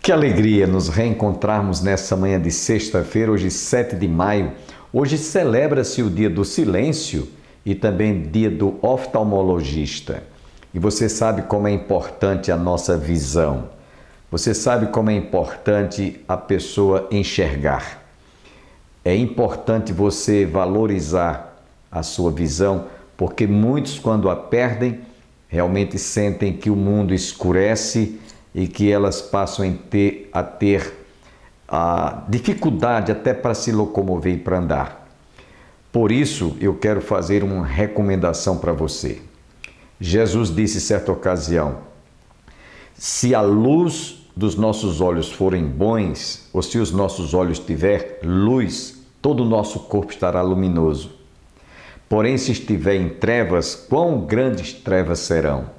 Que alegria nos reencontrarmos nessa manhã de sexta-feira, hoje 7 de maio. Hoje celebra-se o dia do silêncio e também dia do oftalmologista. E você sabe como é importante a nossa visão. Você sabe como é importante a pessoa enxergar. É importante você valorizar a sua visão, porque muitos, quando a perdem, realmente sentem que o mundo escurece e que elas passam a ter a dificuldade até para se locomover e para andar. Por isso, eu quero fazer uma recomendação para você. Jesus disse em certa ocasião: se a luz dos nossos olhos forem bons, ou se os nossos olhos tiver luz, todo o nosso corpo estará luminoso. Porém, se estiver em trevas, quão grandes trevas serão?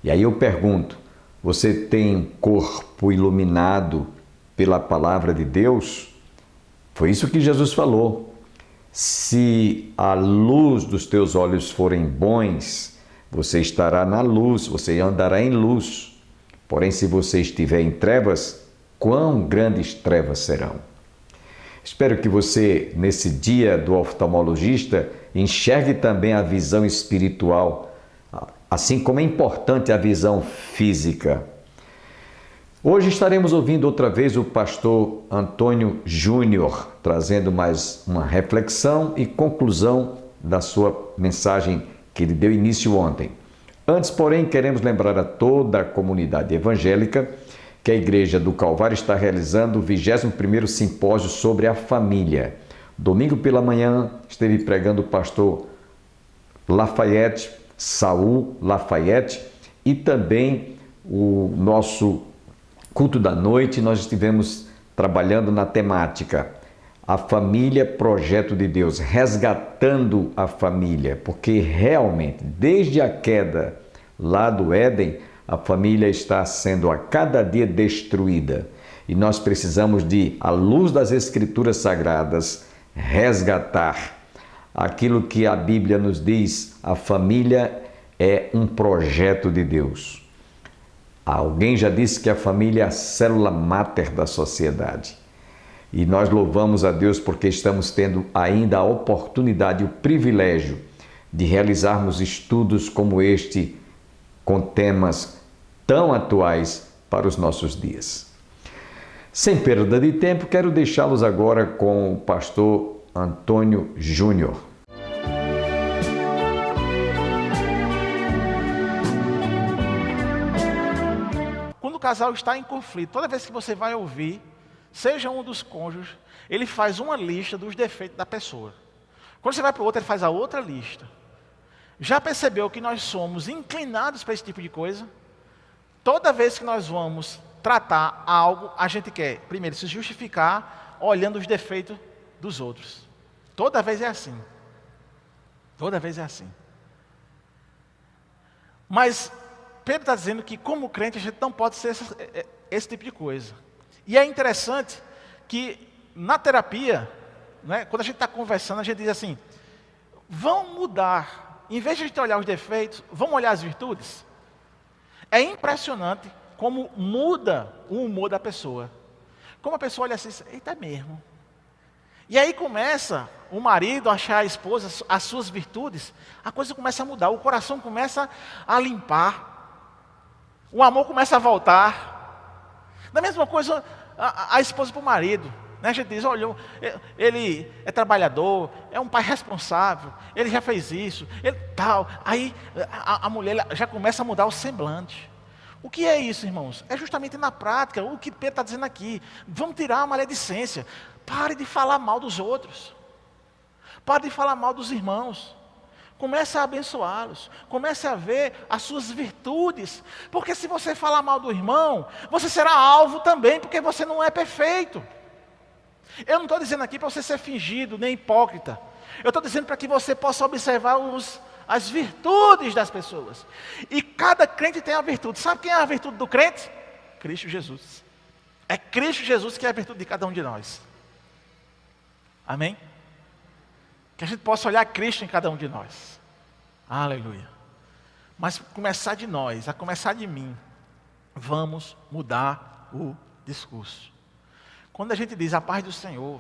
E aí eu pergunto, você tem um corpo iluminado pela palavra de Deus? Foi isso que Jesus falou. Se a luz dos teus olhos forem bons, você estará na luz, você andará em luz. Porém, se você estiver em trevas, quão grandes trevas serão? Espero que você, nesse dia do oftalmologista, enxergue também a visão espiritual, assim como é importante a visão física. Hoje estaremos ouvindo outra vez o pastor Antônio Júnior, trazendo mais uma reflexão e conclusão da sua mensagem que ele deu início ontem. Antes, porém, queremos lembrar a toda a comunidade evangélica que a Igreja do Calvário está realizando o 21º Simpósio sobre a Família. Domingo pela manhã esteve pregando o pastor Lafayette, Saul Lafayette, e também o nosso culto da noite nós estivemos trabalhando na temática A Família, Projeto de Deus, resgatando a família, porque realmente, desde a queda lá do Éden, a família está sendo a cada dia destruída. E nós precisamos de, à luz das Escrituras Sagradas, resgatar aquilo que a Bíblia nos diz: a família é um projeto de Deus. Alguém já disse que a família é a célula máter da sociedade. E nós louvamos a Deus porque estamos tendo ainda a oportunidade e o privilégio de realizarmos estudos como este, com temas tão atuais para os nossos dias. Sem perda de tempo, quero deixá-los agora com o pastor Antônio Júnior. Quando o casal está em conflito, toda vez que você vai ouvir, seja um dos cônjuges, ele faz uma lista dos defeitos da pessoa. Quando você vai para o outro, ele faz a outra lista. Já percebeu que nós somos inclinados para esse tipo de coisa? Toda vez que nós vamos tratar algo, a gente quer, primeiro, se justificar olhando os defeitos dos outros. Toda vez é assim. Toda vez é assim. Mas Pedro está dizendo que, como crente, a gente não pode ser esse tipo de coisa. E é interessante que, na terapia, né, quando a gente está conversando, a gente diz assim: vamos mudar. Em vez de a gente olhar os defeitos, vamos olhar as virtudes. É impressionante como muda o humor da pessoa. Como a pessoa olha assim, eita mesmo. E aí começa o marido a achar a esposa, as suas virtudes, a coisa começa a mudar, o coração começa a limpar, o amor começa a voltar. Da mesma coisa a esposa para o marido. A gente diz, olha, ele é trabalhador, é um pai responsável, ele já fez isso, ele tal. Aí a mulher já começa a mudar o semblante. O que é isso, irmãos? É justamente na prática, o que Pedro está dizendo aqui. Vamos tirar a maledicência. Pare de falar mal dos outros. Pare de falar mal dos irmãos. Comece a abençoá-los. Comece a ver as suas virtudes. Porque se você falar mal do irmão, você será alvo também, porque você não é perfeito. Eu não estou dizendo aqui para você ser fingido, nem hipócrita. Eu estou dizendo para que você possa observar as virtudes das pessoas. E cada crente tem a virtude. Sabe quem é a virtude do crente? Cristo Jesus. É Cristo Jesus que é a virtude de cada um de nós. Amém? Que a gente possa olhar Cristo em cada um de nós. Aleluia. Mas começar de nós, a começar de mim, vamos mudar o discurso. Quando a gente diz a paz do Senhor,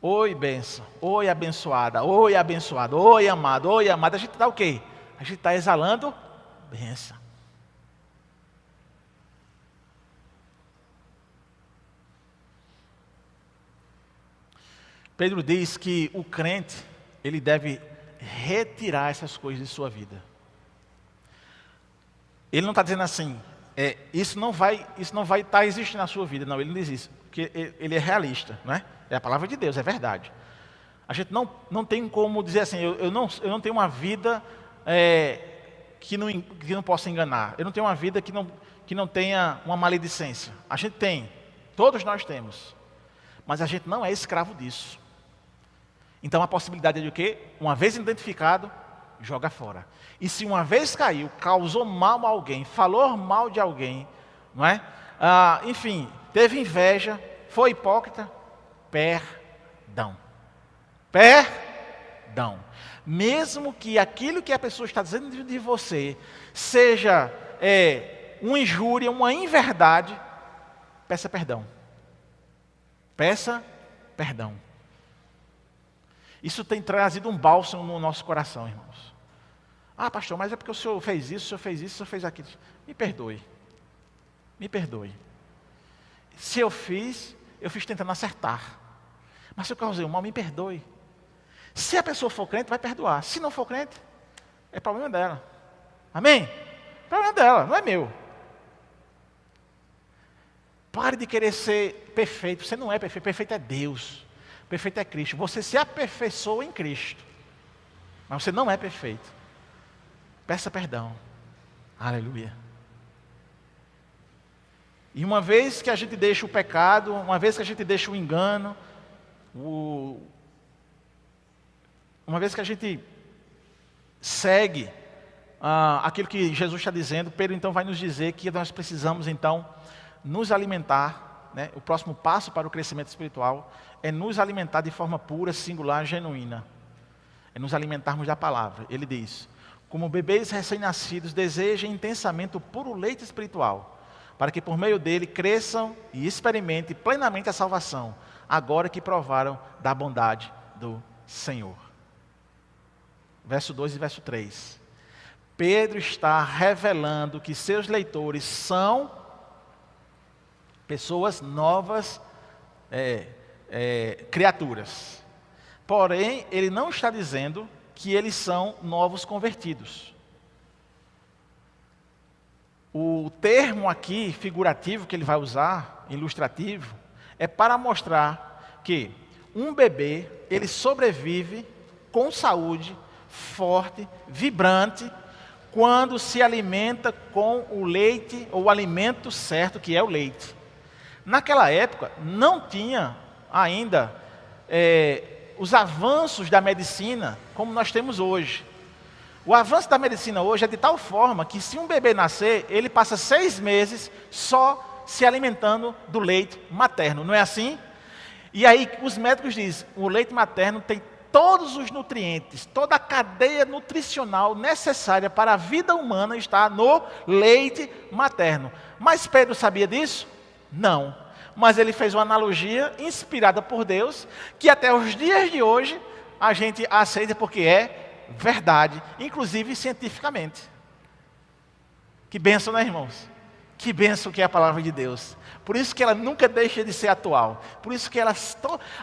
oi bênção, oi abençoada, oi abençoado, oi amado, a gente está o quê? A gente está exalando bênção. Pedro diz que o crente, ele deve retirar essas coisas de sua vida. Ele não está dizendo assim, isso não vai estar existindo na sua vida. Não, ele não diz isso, porque ele é realista, não é? É a palavra de Deus, é verdade. A gente não tem como dizer assim, eu não tenho uma vida que não possa enganar. Eu não tenho uma vida que não tenha uma maledicência. A gente tem, todos nós temos. Mas a gente não é escravo disso. Então a possibilidade é de o quê? Uma vez identificado, joga fora. E se uma vez caiu, causou mal a alguém, falou mal de alguém, não é? Enfim, teve inveja, foi hipócrita, perdão. Perdão. Mesmo que aquilo que a pessoa está dizendo de você seja uma injúria, uma inverdade, peça perdão. Peça perdão. Isso tem trazido um bálsamo no nosso coração, irmãos. Pastor, mas é porque o senhor fez isso, o senhor fez aquilo. Me perdoe. Me perdoe. Se eu fiz tentando acertar. Mas se eu causei um mal, me perdoe. Se a pessoa for crente, vai perdoar. Se não for crente, é problema dela. Amém? Problema dela, não é meu. Pare de querer ser perfeito. Você não é perfeito. Perfeito é Deus. Perfeito é Cristo. Você se aperfeiçoa em Cristo. Mas você não é perfeito. Peça perdão. Aleluia. E uma vez que a gente deixa o pecado, uma vez que a gente deixa o engano, uma vez que a gente segue aquilo que Jesus está dizendo, Pedro então vai nos dizer que nós precisamos então nos alimentar. Né? O próximo passo para o crescimento espiritual é nos alimentar de forma pura, singular, genuína. É nos alimentarmos da palavra. Ele diz, como bebês recém-nascidos desejem intensamente o puro leite espiritual, para que por meio dele cresçam e experimentem plenamente a salvação, agora que provaram da bondade do Senhor. Verso 2 e verso 3. Pedro está revelando que seus leitores são pessoas novas, criaturas. Porém, ele não está dizendo que eles são novos convertidos. O termo aqui, figurativo, que ele vai usar, ilustrativo, é para mostrar que um bebê, ele sobrevive com saúde, forte, vibrante, quando se alimenta com o leite, ou o alimento certo, que é o leite. Naquela época, não tinha ainda os avanços da medicina como nós temos hoje. O avanço da medicina hoje é de tal forma que se um bebê nascer, ele passa 6 meses só se alimentando do leite materno, não é assim? E aí os médicos dizem, o leite materno tem todos os nutrientes, toda a cadeia nutricional necessária para a vida humana está no leite materno. Mas Pedro sabia disso? Não. Mas ele fez uma analogia inspirada por Deus, que até os dias de hoje a gente aceita porque é verdade, inclusive cientificamente. Que bênção, né, irmãos? Que bênção que é a palavra de Deus. Por isso que ela nunca deixa de ser atual. Por isso que ela,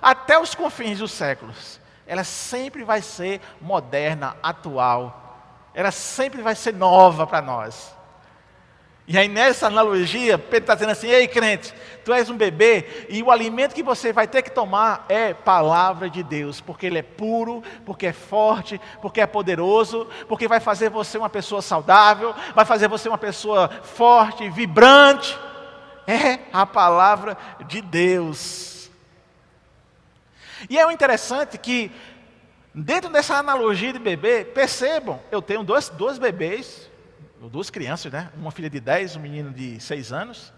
até os confins dos séculos, ela sempre vai ser moderna, atual. Ela sempre vai ser nova para nós. E aí nessa analogia, Pedro está dizendo assim, ei crente, tu és um bebê e o alimento que você vai ter que tomar é palavra de Deus, porque ele é puro, porque é forte, porque é poderoso, porque vai fazer você uma pessoa saudável, vai fazer você uma pessoa forte, vibrante. É a palavra de Deus. E é interessante que, dentro dessa analogia de bebê, percebam, eu tenho dois bebês, 2 crianças, né? Uma filha de 10, um menino de 6 anos.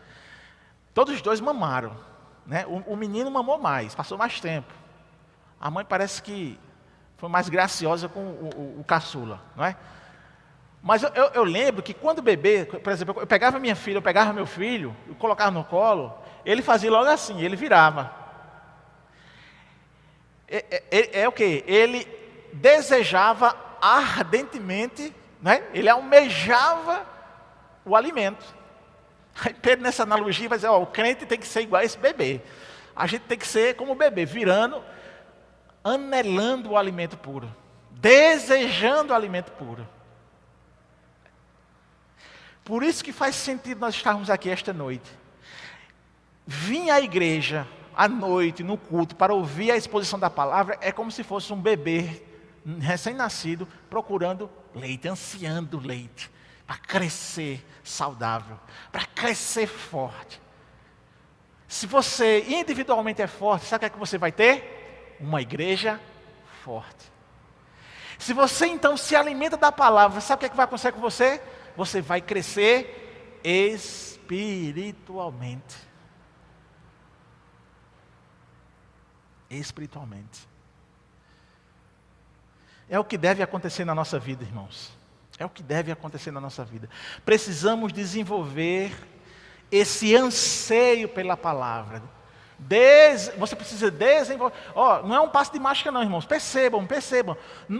Todos os 2 mamaram, né? O menino mamou mais, passou mais tempo. A mãe parece que foi mais graciosa com o caçula, não é? Mas eu lembro que quando bebê, por exemplo, eu pegava minha filha, eu pegava meu filho, eu colocava no colo, ele fazia logo assim, ele virava. É o quê? Ele desejava ardentemente, né? Ele almejava o alimento. Aí Pedro, nessa analogia, vai dizer, o crente tem que ser igual a esse bebê. A gente tem que ser como o bebê, virando, anelando o alimento puro, desejando o alimento puro. Por isso que faz sentido nós estarmos aqui esta noite. Vir à igreja à noite, no culto, para ouvir a exposição da palavra, é como se fosse um bebê recém-nascido procurando leite, ansiando leite, para crescer saudável, para crescer forte. Se você individualmente é forte, sabe o que você vai ter? Uma igreja forte. Se você então se alimenta da palavra, sabe o que vai acontecer com você? Você vai crescer espiritualmente. Espiritualmente. É o que deve acontecer na nossa vida, irmãos. É o que deve acontecer na nossa vida. Precisamos desenvolver esse anseio pela palavra. Você precisa desenvolver. Não é um passo de mágica não, irmãos. Percebam.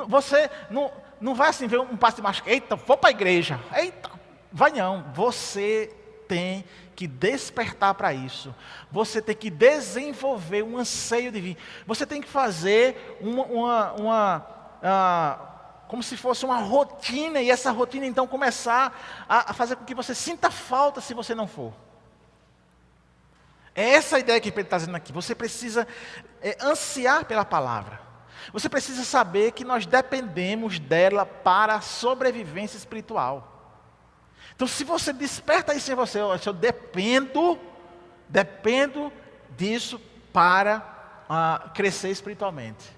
Você não vai assim ver um passo de mágica. Eita, vou para a igreja. Eita, vai não. Você tem que despertar para isso. Você tem que desenvolver um anseio de vir. Você tem que fazer como se fosse uma rotina, e essa rotina então começar a fazer com que você sinta falta se você não for. É essa a ideia que Pedro está dizendo aqui. Você precisa ansiar pela palavra. Você precisa saber que nós dependemos dela para a sobrevivência espiritual. Então, se você desperta isso em você, eu dependo disso para crescer espiritualmente.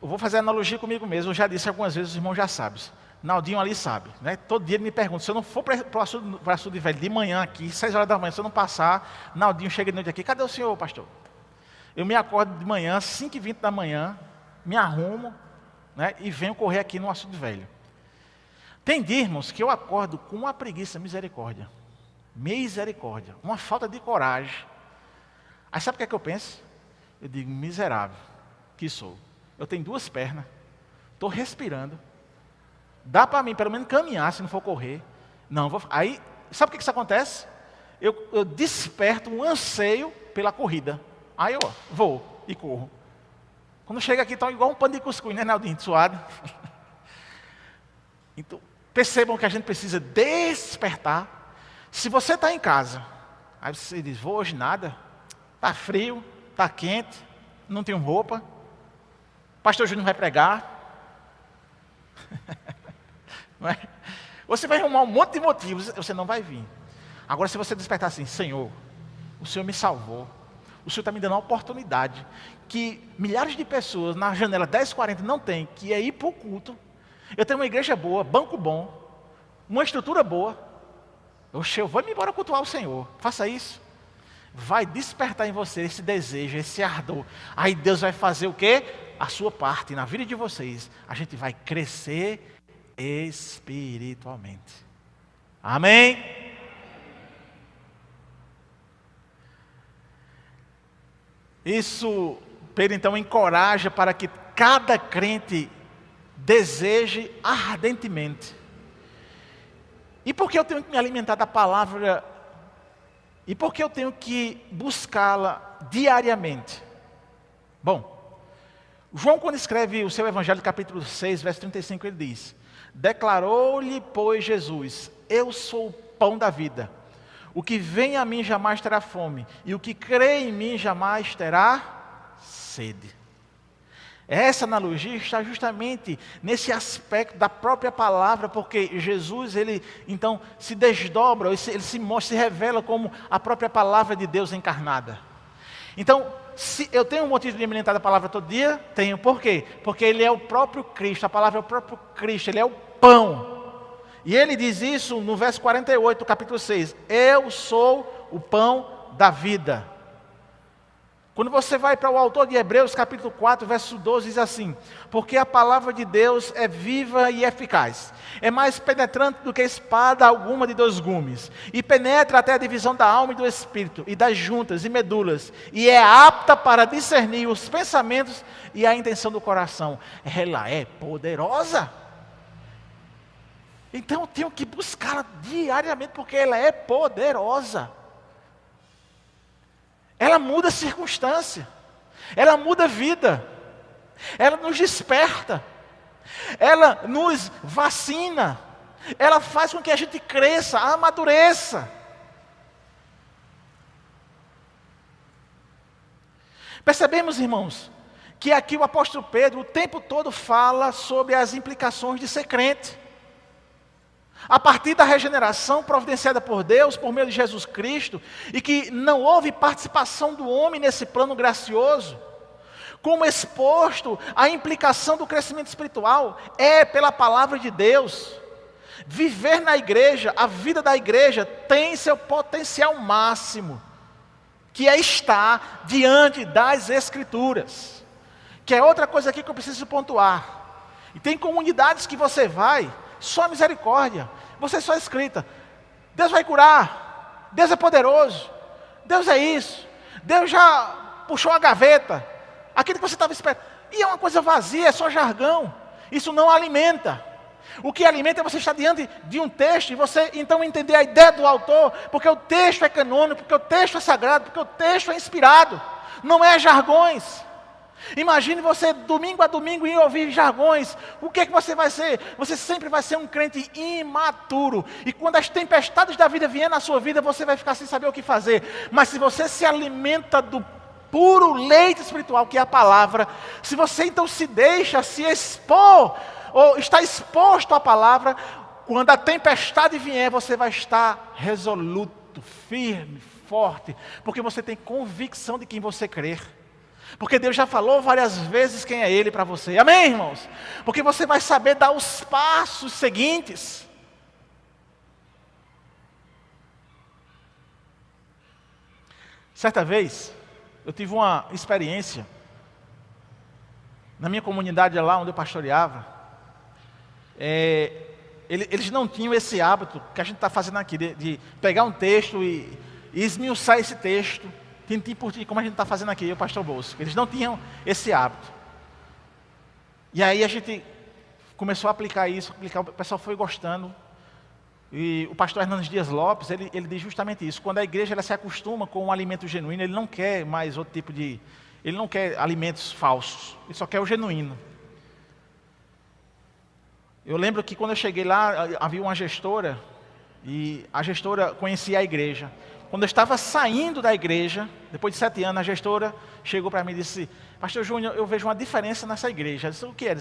Eu vou fazer analogia comigo mesmo. Eu já disse algumas vezes, os irmãos já sabem. Naldinho ali sabe, né? Todo dia ele me pergunta, se eu não for para o Açude Velho de manhã aqui, 6 horas da manhã, se eu não passar, Naldinho chega de noite aqui, cadê o senhor, pastor? Eu me acordo de manhã, 5h20 da manhã, me arrumo, né? E venho correr aqui no Açude Velho. Tem dias, irmãos, que eu acordo com uma preguiça, misericórdia, uma falta de coragem. Aí sabe o que é que eu penso? Eu digo, miserável que sou. Eu tenho 2 pernas, estou respirando. Dá para mim, pelo menos, caminhar, se não for correr. Não, aí, sabe o que isso acontece? Eu desperto um anseio pela corrida. Aí eu vou e corro. Quando chega aqui, está igual um pano de cuscuz, né, Naldinho, suado. Então, percebam que a gente precisa despertar. Se você está em casa, aí você diz, vou hoje nada. Está frio, está quente, não tenho roupa. Pastor Júnior vai pregar. Não é? Você vai arrumar um monte de motivos, você não vai vir. Agora, se você despertar assim, Senhor, o Senhor me salvou, o Senhor está me dando uma oportunidade que milhares de pessoas na janela 1040 não tem, que é ir para o culto. Eu tenho uma igreja boa, banco bom, uma estrutura boa. Eu vou me embora cultuar o Senhor. Faça isso. Vai despertar em você esse desejo, esse ardor. Aí Deus vai fazer o quê? A sua parte na vida de vocês. A gente vai crescer espiritualmente. Amém? Isso, Pedro então encoraja para que cada crente deseje ardentemente. E por que eu tenho que me alimentar da palavra? E por que eu tenho que buscá-la diariamente? Bom, João, quando escreve o seu Evangelho, capítulo 6, verso 35, ele diz: declarou-lhe, pois, Jesus, eu sou o pão da vida. O que vem a mim jamais terá fome, e o que crê em mim jamais terá sede. Essa analogia está justamente nesse aspecto da própria palavra, porque Jesus, ele então se desdobra, ele se mostra, se revela como a própria palavra de Deus encarnada. Então, se eu tenho um motivo de me alimentar da palavra todo dia, tenho. Por quê? Porque ele é o próprio Cristo, a palavra é o próprio Cristo, ele é o pão. E ele diz isso no verso 48 do capítulo 6, eu sou o pão da vida. Quando você vai para o autor de Hebreus, capítulo 4, verso 12, diz assim: porque a palavra de Deus é viva e eficaz, é mais penetrante do que espada alguma de dois gumes, e penetra até a divisão da alma e do espírito, e das juntas e medulas, e é apta para discernir os pensamentos e a intenção do coração. Ela é poderosa. Então eu tenho que buscá-la diariamente, porque ela é poderosa. Ela muda a circunstância, ela muda a vida, ela nos desperta, ela nos vacina, ela faz com que a gente cresça, amadureça. Percebemos, irmãos, que aqui o apóstolo Pedro o tempo todo fala sobre as implicações de ser crente. A partir da regeneração providenciada por Deus, por meio de Jesus Cristo, e que não houve participação do homem nesse plano gracioso, como exposto a implicação do crescimento espiritual, é pela palavra de Deus. Viver na igreja, a vida da igreja tem seu potencial máximo, que é estar diante das Escrituras. Que é outra coisa aqui que eu preciso pontuar. E tem comunidades que você vai, só misericórdia, você só escrita: Deus vai curar, Deus é poderoso, Deus é isso, Deus já puxou a gaveta, aquilo que você estava esperando, e é uma coisa vazia, é só jargão. Isso não alimenta. O que alimenta é você estar diante de um texto, e você então entender a ideia do autor, porque o texto é canônico, porque o texto é sagrado, porque o texto é inspirado, não é jargões. Imagine você domingo a domingo ir ouvir jargões. O que é que você vai ser? Você sempre vai ser um crente imaturo. E quando as tempestades da vida vierem na sua vida, você vai ficar sem saber o que fazer. Mas se você se alimenta do puro leite espiritual, que é a palavra, se você então se deixa se expor, ou está exposto à palavra, quando a tempestade vier, você vai estar resoluto, firme, forte, porque você tem convicção de quem você crer. Porque Deus já falou várias vezes quem é Ele para você. Amém, irmãos? Porque você vai saber dar os passos seguintes. Certa vez, eu tive uma experiência na minha comunidade lá onde eu pastoreava. Eles não tinham esse hábito que a gente está fazendo aqui, de pegar um texto e esmiuçar esse texto, tintim por tintim, como a gente está fazendo aqui, o pastor Bosco. Eles não tinham esse hábito. E aí a gente começou a aplicar isso, o pessoal foi gostando. E o pastor Hernandes Dias Lopes, ele diz justamente isso. Quando a igreja ela se acostuma com um alimento genuíno, ele não quer mais outro tipo de... Ele não quer alimentos falsos, ele só quer o genuíno. Eu lembro que quando eu cheguei lá, havia uma gestora, e a gestora conhecia a igreja. Quando eu estava saindo da igreja, depois de 7 anos, a gestora chegou para mim e disse: Pastor Júnior, eu vejo uma diferença nessa igreja. Eu disse: o que é?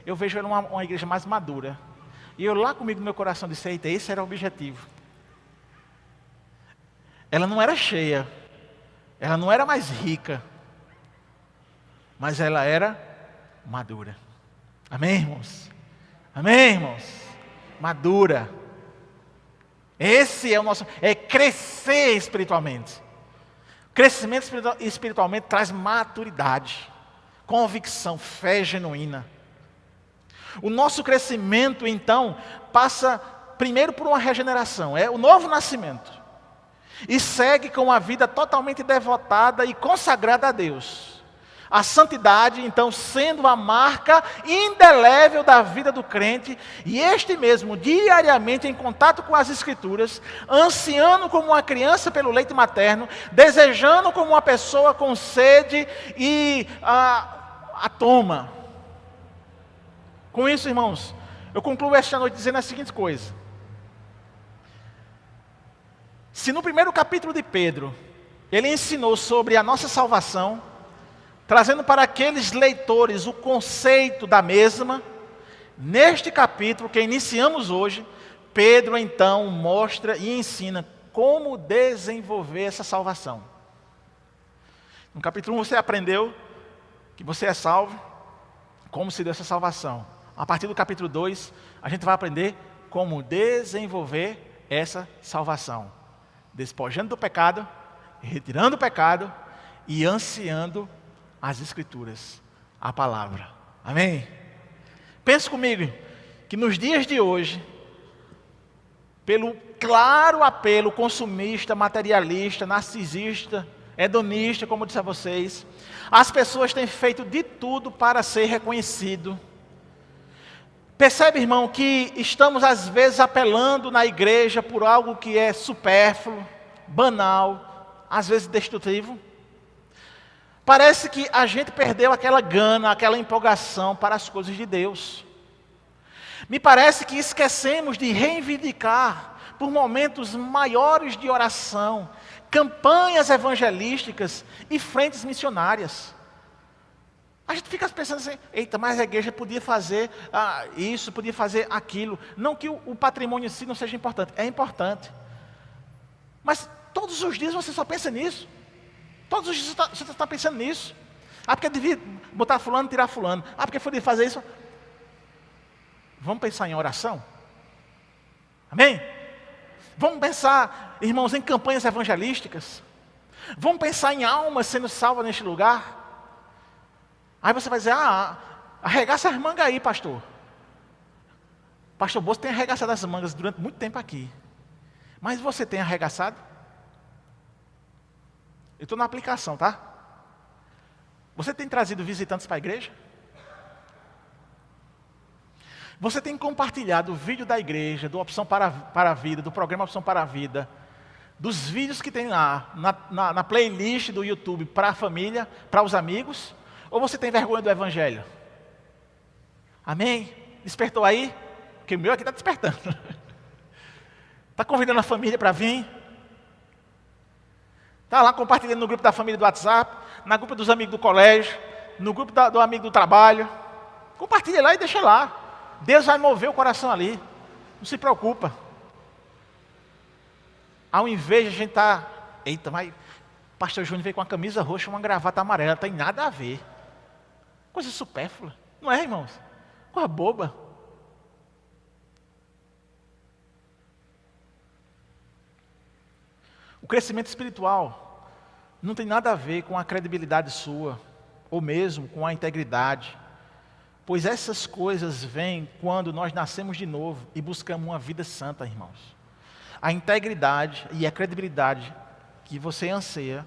Eu vejo ela uma igreja mais madura. E eu lá comigo no meu coração disse: eita, esse era o objetivo. Ela não era cheia, ela não era mais rica, mas ela era madura. Amém, irmãos? Amém, irmãos? Madura. Esse é o nosso, é crescer espiritualmente. Crescimento espiritualmente traz maturidade, convicção, fé genuína. O nosso crescimento, então, passa primeiro por uma regeneração, é o novo nascimento. E segue com uma vida totalmente devotada e consagrada a Deus. A santidade, então, sendo a marca indelével da vida do crente, e este mesmo, diariamente em contato com as Escrituras, ansiando como uma criança pelo leite materno, desejando como uma pessoa com sede e a toma. Com isso, irmãos, eu concluo esta noite dizendo a seguinte coisa. Se no primeiro capítulo de Pedro, ele ensinou sobre a nossa salvação, trazendo para aqueles leitores o conceito da mesma, neste capítulo que iniciamos hoje, Pedro então mostra e ensina como desenvolver essa salvação. No capítulo 1 você aprendeu que você é salvo, como se deu essa salvação. A partir do capítulo 2, a gente vai aprender como desenvolver essa salvação. Despojando do pecado, retirando o pecado e ansiando as Escrituras, a palavra. Amém? Pense comigo que nos dias de hoje, pelo claro apelo consumista, materialista, narcisista, hedonista, como eu disse a vocês, as pessoas têm feito de tudo para ser reconhecido. Percebe, irmão, que estamos às vezes apelando na igreja por algo que é supérfluo, banal, às vezes destrutivo? Parece que a gente perdeu aquela gana, aquela empolgação para as coisas de Deus. Me parece que esquecemos de reivindicar por momentos maiores de oração, campanhas evangelísticas e frentes missionárias. A gente fica pensando assim, eita, mas a igreja podia fazer isso, podia fazer aquilo. Não que o patrimônio em si não seja importante, é importante. Mas todos os dias você só pensa nisso. Todos os dias você está pensando nisso. Porque devia botar fulano, tirar fulano. Porque podia fazer isso. Vamos pensar em oração? Amém? Vamos pensar, irmãos, em campanhas evangelísticas? Vamos pensar em almas sendo salvas neste lugar? Aí você vai dizer, arregaça as mangas aí, pastor. Pastor Bolso tem arregaçado as mangas durante muito tempo aqui. Mas você tem arregaçado? Eu estou na aplicação, tá? Você tem trazido visitantes para a igreja? Você tem compartilhado o vídeo da igreja, do Opção para a Vida, do programa Opção para a Vida, dos vídeos que tem lá, na playlist do YouTube para a família, para os amigos? Ou você tem vergonha do Evangelho? Amém? Despertou aí? Porque o meu aqui está despertando. Está convidando a família para vir? Está lá compartilhando no grupo da família do WhatsApp, na grupo dos amigos do colégio, no grupo do amigo do trabalho. Compartilha lá e deixa lá. Deus vai mover o coração ali. Não se preocupa. Ao invés de a gente estar... Eita, mas o pastor Júnior veio com uma camisa roxa e uma gravata amarela. Não tem nada a ver. Coisa supérflua. Não é, irmãos? Coisa boba. O crescimento espiritual não tem nada a ver com a credibilidade sua, ou mesmo com a integridade. Pois essas coisas vêm quando nós nascemos de novo e buscamos uma vida santa, irmãos. A integridade e a credibilidade que você anseia,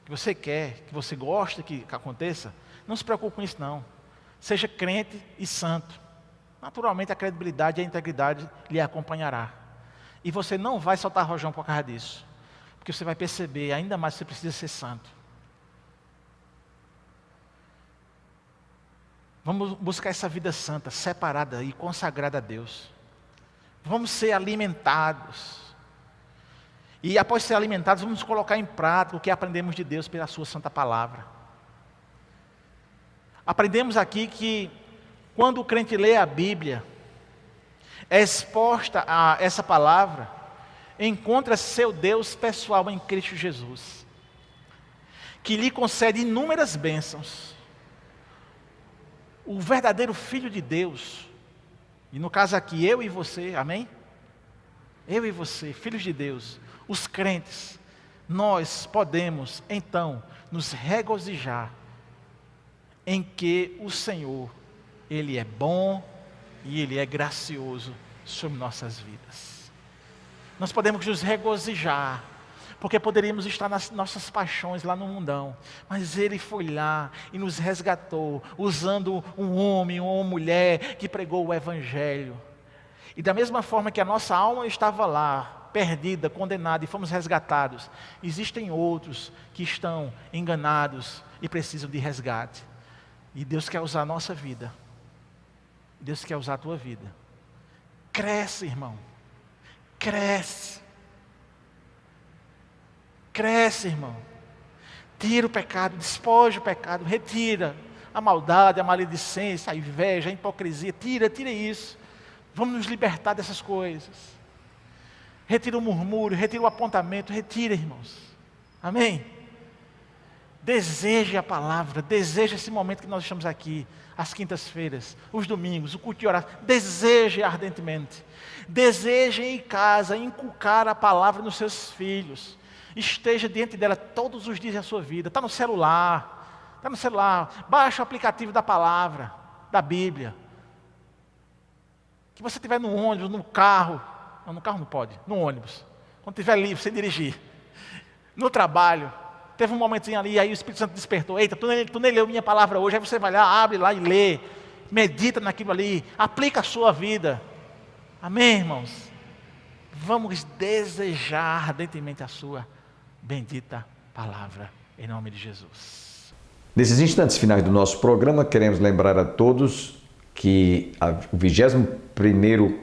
que você quer, que você gosta que aconteça, não se preocupe com isso não. Seja crente e santo. Naturalmente a credibilidade e a integridade lhe acompanhará. E você não vai soltar rojão por causa disso. Porque você vai perceber ainda mais que você precisa ser santo. Vamos buscar essa vida santa, separada e consagrada a Deus. Vamos ser alimentados. E após ser alimentados, vamos colocar em prática o que aprendemos de Deus pela sua santa palavra. Aprendemos aqui que quando o crente lê a Bíblia, é exposta a essa palavra, encontra seu Deus pessoal em Cristo Jesus, que lhe concede inúmeras bênçãos. O verdadeiro Filho de Deus, e no caso aqui eu e você, amém? Eu e você, filhos de Deus, os crentes, nós podemos então nos regozijar em que o Senhor, Ele é bom e Ele é gracioso sobre nossas vidas. Nós podemos nos regozijar, porque poderíamos estar nas nossas paixões lá no mundão, mas Ele foi lá e nos resgatou, usando um homem ou uma mulher que pregou o Evangelho. E da mesma forma que a nossa alma estava lá, perdida, condenada, e fomos resgatados, existem outros que estão enganados e precisam de resgate. E Deus quer usar a nossa vida. Deus quer usar a tua vida. Cresce, irmão. Cresce. Cresce, irmão. Tira o pecado, despoja o pecado, retira a maldade, a maledicência, a inveja, a hipocrisia. Tira isso. Vamos nos libertar dessas coisas. Retira o murmúrio, retira o apontamento, retira, irmãos. Amém? Deseje a palavra, deseje esse momento que nós estamos aqui, às quintas-feiras, os domingos, o culto de oração. Deseje ardentemente. Deseje em casa inculcar a palavra nos seus filhos. esteja diante dela todos os dias da sua vida. Está no celular, baixa o aplicativo da palavra, da Bíblia. Que você estiver no ônibus, no carro não pode, no ônibus, quando estiver livre, sem dirigir, no trabalho, teve um momentinho ali, aí o Espírito Santo despertou, eita, tu nem leu minha palavra hoje, aí você vai lá, abre lá e lê, medita naquilo ali, aplica a sua vida. Amém, irmãos? Vamos desejar ardentemente a sua bendita palavra, em nome de Jesus. Nesses instantes finais do nosso programa, queremos lembrar a todos que o 21º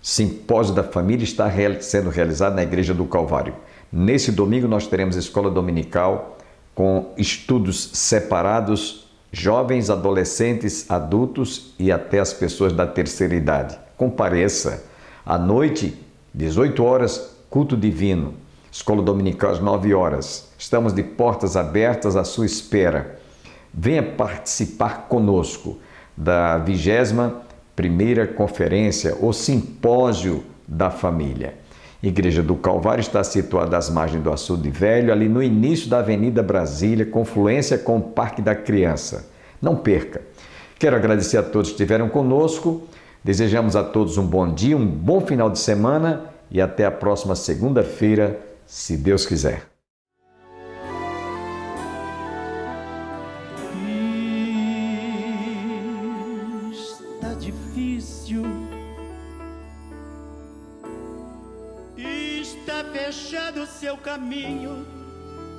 Simpósio da Família está sendo realizado na Igreja do Calvário. Nesse domingo nós teremos escola dominical com estudos separados, jovens, adolescentes, adultos e até as pessoas da terceira idade. Compareça. À noite, 18 horas, culto divino. Escola dominical às 9 horas. Estamos de portas abertas à sua espera. Venha participar conosco da 21ª Conferência ou Simpósio da Família. A Igreja do Calvário está situada às margens do Açude Velho, ali no início da Avenida Brasília, confluência com o Parque da Criança. Não perca! Quero agradecer a todos que estiveram conosco, desejamos a todos um bom dia, um bom final de semana e até a próxima segunda-feira, se Deus quiser. Está difícil, está fechado o seu caminho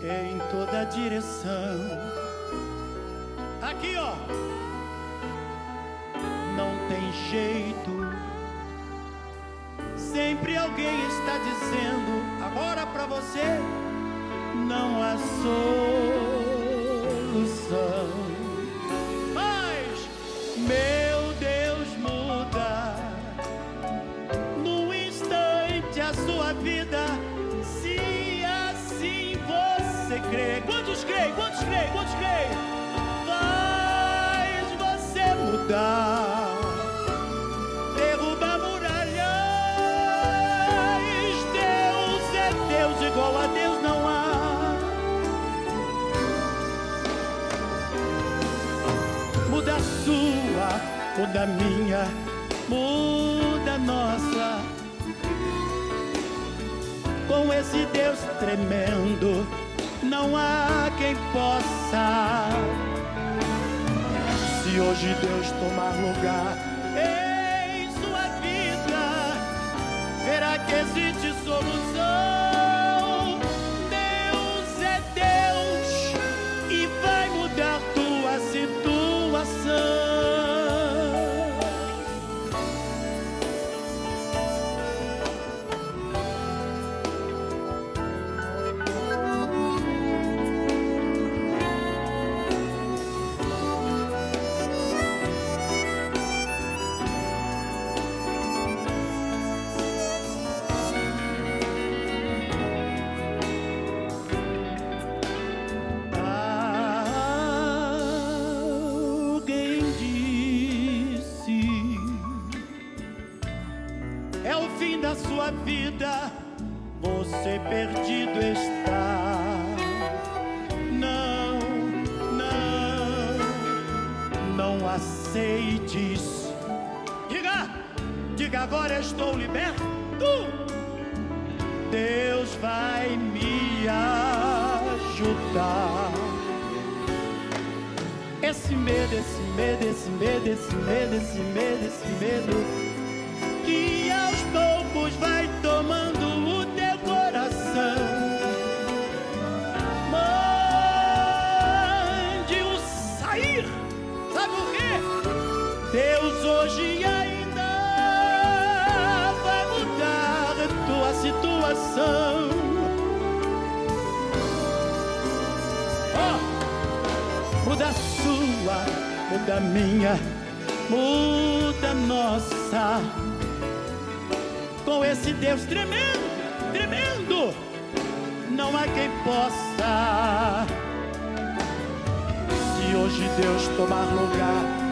em toda direção. Aqui, ó, não tem jeito. Sempre alguém está dizendo: agora pra você não há solução. Mas meu Deus muda num instante a sua vida, se assim você crê. Quantos creem? Quantos creem? Quantos creem? Faz você mudar, derruba muralhas. Deus é Deus, igual a Deus não há. Muda a sua, muda a minha, muda a nossa. Com esse Deus tremendo, não há quem possa. Se hoje Deus tomar lugar em sua vida, verá que existe solução. Deus é Deus e vai mudar tua situação. Sua vida, você perdido está. Não, não, não aceites. Diga agora estou liberto. Deus vai me ajudar. Esse medo, esse medo, esse medo, esse medo, esse medo, esse medo que aos poucos vai tomando o teu coração. Mande-o sair. Sabe por quê? Deus hoje ainda vai mudar a tua situação. Muda a sua, muda a minha, muda a nossa. Com esse Deus tremendo, tremendo, não há quem possa. Se hoje Deus tomar lugar